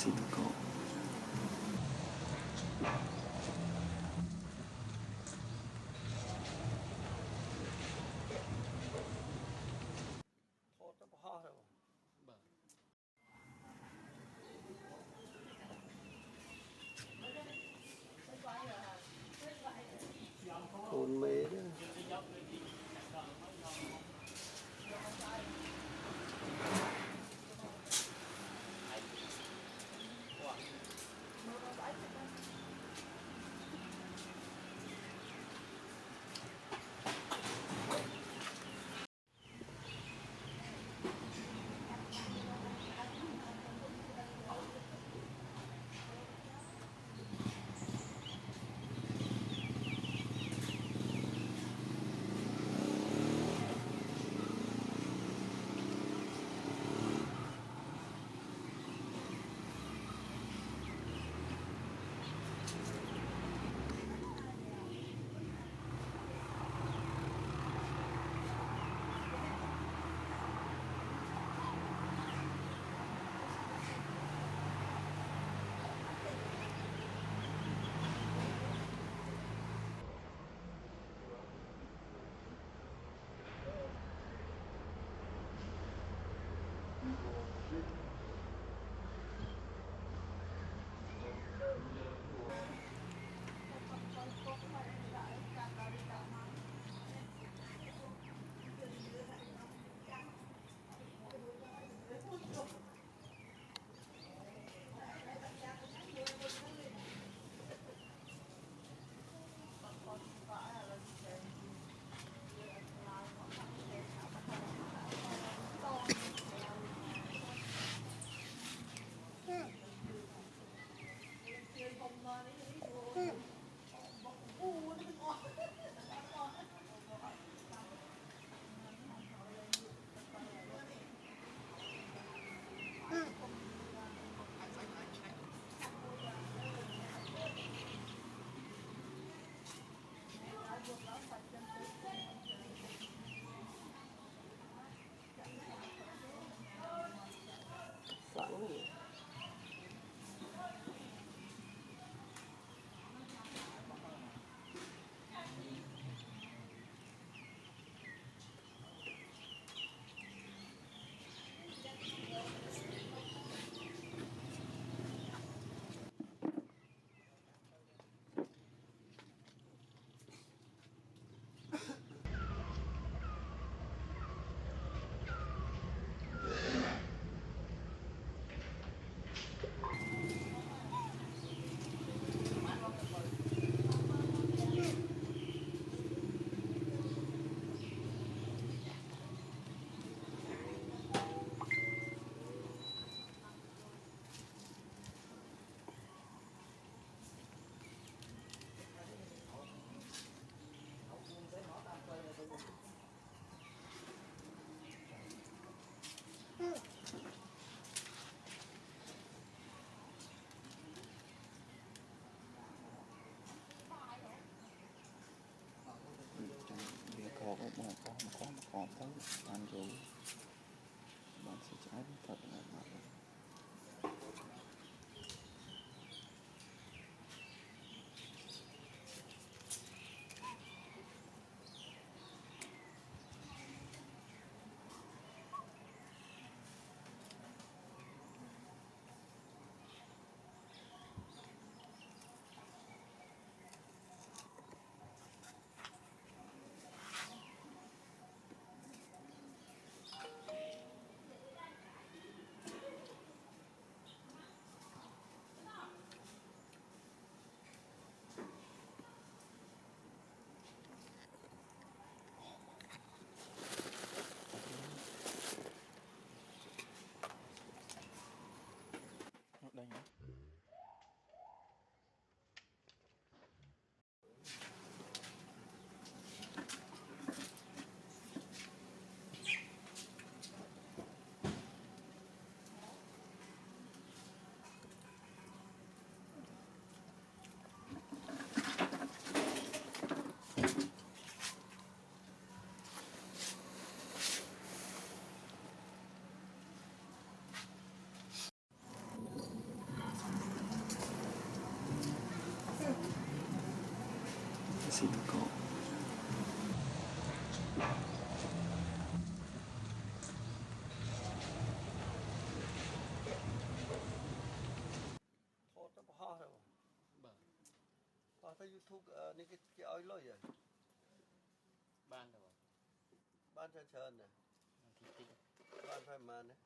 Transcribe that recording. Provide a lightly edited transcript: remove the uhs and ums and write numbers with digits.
5. Hôn mê đó. Sẵn rồi. Có tới ăn rồi bạn sẽ trái thật là bạn. Đây nhé. สิบก็โทษต้องพ่อเลยบ่พอถ้า YouTube นี่ก็เอาเลยอ่ะบ้านแต่ว่าบ้านเชิญนะที่ติดบ้านไฟมานะ